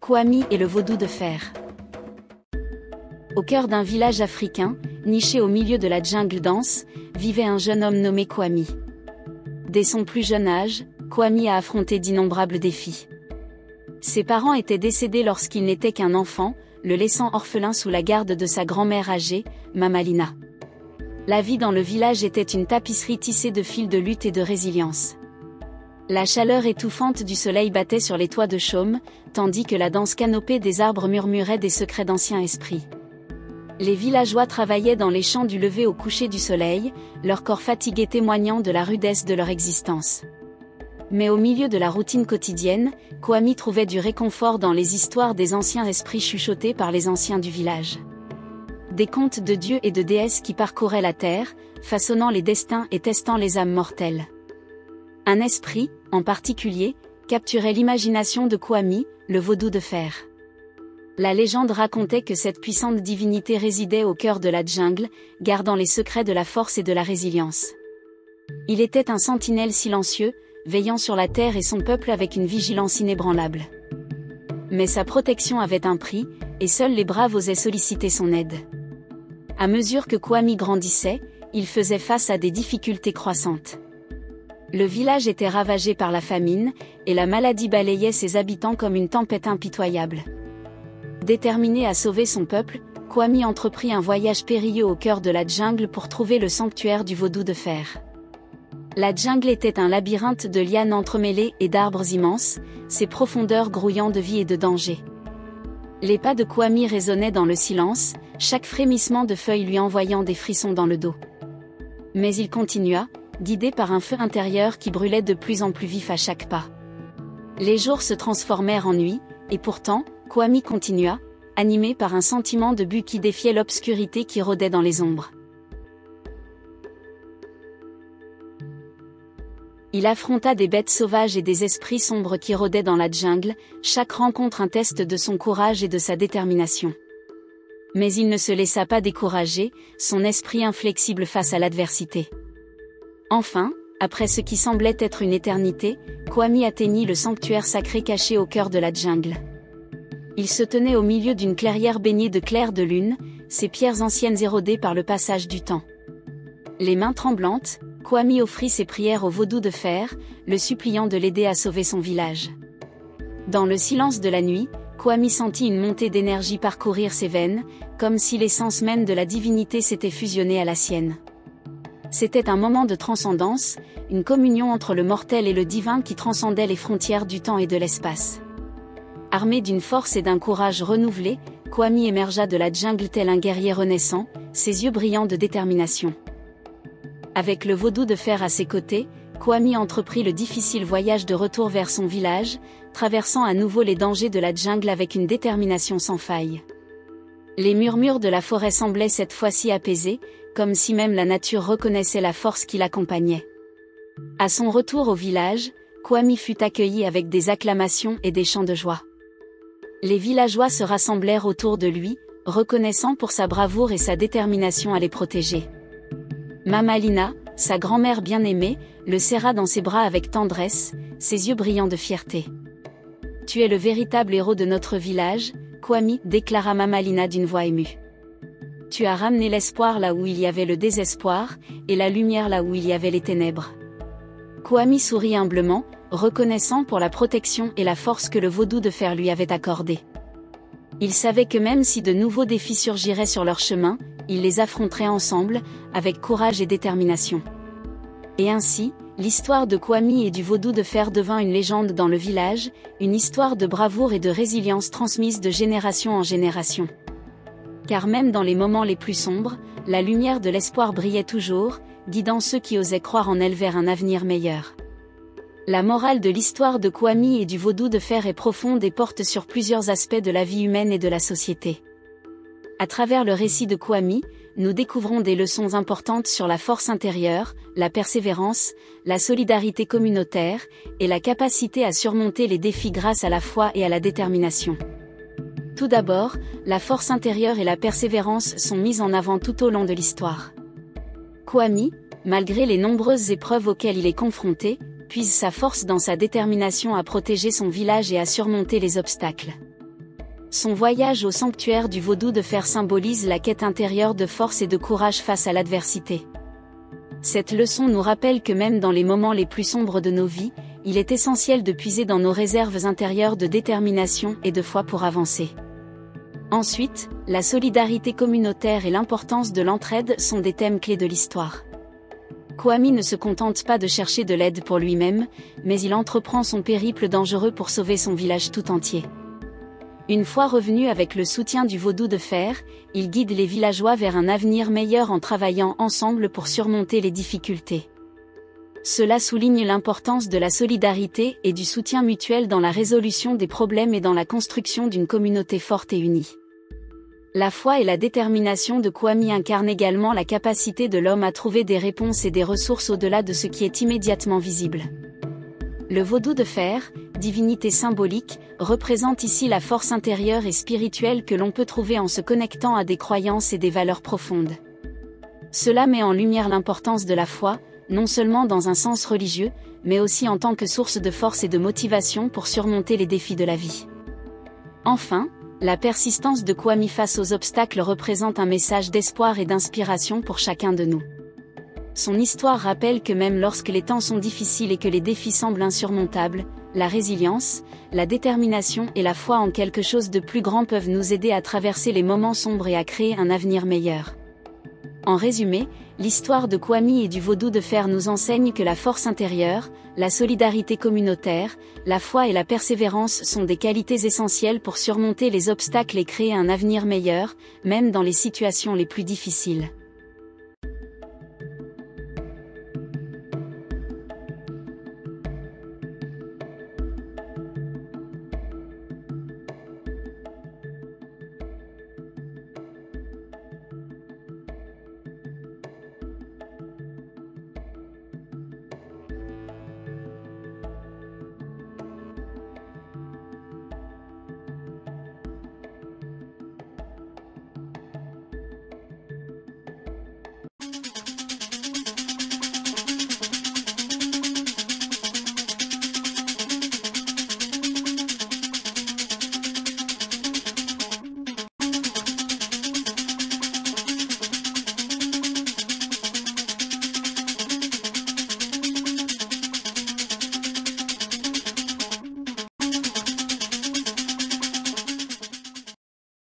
Kwami et le vaudou de fer. Au cœur d'un village africain, niché au milieu de la jungle dense, vivait un jeune homme nommé Kwami. Dès son plus jeune âge, Kwami a affronté d'innombrables défis. Ses parents étaient décédés lorsqu'il n'était qu'un enfant, le laissant orphelin sous la garde de sa grand-mère âgée, Mamalina. La vie dans le village était une tapisserie tissée de fils de lutte et de résilience. La chaleur étouffante du soleil battait sur les toits de chaume, tandis que la dense canopée des arbres murmurait des secrets d'anciens esprits. Les villageois travaillaient dans les champs du lever au coucher du soleil, leur corps fatigués témoignant de la rudesse de leur existence. Mais au milieu de la routine quotidienne, Kwami trouvait du réconfort dans les histoires des anciens esprits chuchotés par les anciens du village. Des contes de dieux et de déesses qui parcouraient la terre, façonnant les destins et testant les âmes mortelles. Un esprit, en particulier, capturait l'imagination de Kwami, le vaudou de fer. La légende racontait que cette puissante divinité résidait au cœur de la jungle, gardant les secrets de la force et de la résilience. Il était un sentinelle silencieux, veillant sur la terre et son peuple avec une vigilance inébranlable. Mais sa protection avait un prix, et seuls les braves osaient solliciter son aide. À mesure que Kwami grandissait, il faisait face à des difficultés croissantes. Le village était ravagé par la famine, et la maladie balayait ses habitants comme une tempête impitoyable. Déterminé à sauver son peuple, Kwami entreprit un voyage périlleux au cœur de la jungle pour trouver le sanctuaire du vaudou de fer. La jungle était un labyrinthe de lianes entremêlées et d'arbres immenses, ses profondeurs grouillant de vie et de danger. Les pas de Kwami résonnaient dans le silence, chaque frémissement de feuilles lui envoyant des frissons dans le dos. Mais il continua, guidé par un feu intérieur qui brûlait de plus en plus vif à chaque pas. Les jours se transformèrent en nuit, et pourtant, Kwami continua, animé par un sentiment de but qui défiait l'obscurité qui rôdait dans les ombres. Il affronta des bêtes sauvages et des esprits sombres qui rôdaient dans la jungle, chaque rencontre un test de son courage et de sa détermination. Mais il ne se laissa pas décourager, son esprit inflexible face à l'adversité. Enfin, après ce qui semblait être une éternité, Kwami atteignit le sanctuaire sacré caché au cœur de la jungle. Il se tenait au milieu d'une clairière baignée de clairs de lune, ses pierres anciennes érodées par le passage du temps. Les mains tremblantes, Kwami offrit ses prières au vaudou de fer, le suppliant de l'aider à sauver son village. Dans le silence de la nuit, Kwami sentit une montée d'énergie parcourir ses veines, comme si l'essence même de la divinité s'était fusionnée à la sienne. C'était un moment de transcendance, une communion entre le mortel et le divin qui transcendait les frontières du temps et de l'espace. Armé d'une force et d'un courage renouvelés, Kwami émergea de la jungle tel un guerrier renaissant, ses yeux brillants de détermination. Avec le vaudou de fer à ses côtés, Kwami entreprit le difficile voyage de retour vers son village, traversant à nouveau les dangers de la jungle avec une détermination sans faille. Les murmures de la forêt semblaient cette fois-ci apaisés, comme si même la nature reconnaissait la force qui l'accompagnait. À son retour au village, Kwami fut accueilli avec des acclamations et des chants de joie. Les villageois se rassemblèrent autour de lui, reconnaissant pour sa bravoure et sa détermination à les protéger. Mamalina, sa grand-mère bien-aimée, le serra dans ses bras avec tendresse, ses yeux brillants de fierté. « Tu es le véritable héros de notre village, Kwami, » déclara Mamalina d'une voix émue. « Tu as ramené l'espoir là où il y avait le désespoir, et la lumière là où il y avait les ténèbres. » Kwami sourit humblement, reconnaissant pour la protection et la force que le vaudou de fer lui avait accordée. Il savait que même si de nouveaux défis surgiraient sur leur chemin, ils les affronteraient ensemble, avec courage et détermination. Et ainsi, l'histoire de Kwami et du vaudou de fer devint une légende dans le village, une histoire de bravoure et de résilience transmise de génération en génération. Car même dans les moments les plus sombres, la lumière de l'espoir brillait toujours, guidant ceux qui osaient croire en elle vers un avenir meilleur. La morale de l'histoire de Kwami et du vaudou de fer est profonde et porte sur plusieurs aspects de la vie humaine et de la société. À travers le récit de Kwami, nous découvrons des leçons importantes sur la force intérieure, la persévérance, la solidarité communautaire, et la capacité à surmonter les défis grâce à la foi et à la détermination. Tout d'abord, la force intérieure et la persévérance sont mises en avant tout au long de l'histoire. Kwami, malgré les nombreuses épreuves auxquelles il est confronté, puise sa force dans sa détermination à protéger son village et à surmonter les obstacles. Son voyage au sanctuaire du vaudou de fer symbolise la quête intérieure de force et de courage face à l'adversité. Cette leçon nous rappelle que même dans les moments les plus sombres de nos vies, il est essentiel de puiser dans nos réserves intérieures de détermination et de foi pour avancer. Ensuite, la solidarité communautaire et l'importance de l'entraide sont des thèmes clés de l'histoire. Kwame ne se contente pas de chercher de l'aide pour lui-même, mais il entreprend son périple dangereux pour sauver son village tout entier. Une fois revenu avec le soutien du vaudou de fer, il guide les villageois vers un avenir meilleur en travaillant ensemble pour surmonter les difficultés. Cela souligne l'importance de la solidarité et du soutien mutuel dans la résolution des problèmes et dans la construction d'une communauté forte et unie. La foi et la détermination de Kwame incarnent également la capacité de l'homme à trouver des réponses et des ressources au-delà de ce qui est immédiatement visible. Le vaudou de fer, divinité symbolique, représente ici la force intérieure et spirituelle que l'on peut trouver en se connectant à des croyances et des valeurs profondes. Cela met en lumière l'importance de la foi, non seulement dans un sens religieux, mais aussi en tant que source de force et de motivation pour surmonter les défis de la vie. Enfin, la persistance de Kwame face aux obstacles représente un message d'espoir et d'inspiration pour chacun de nous. Son histoire rappelle que même lorsque les temps sont difficiles et que les défis semblent insurmontables, la résilience, la détermination et la foi en quelque chose de plus grand peuvent nous aider à traverser les moments sombres et à créer un avenir meilleur. En résumé, l'histoire de Kwame et du vaudou de fer nous enseigne que la force intérieure, la solidarité communautaire, la foi et la persévérance sont des qualités essentielles pour surmonter les obstacles et créer un avenir meilleur, même dans les situations les plus difficiles.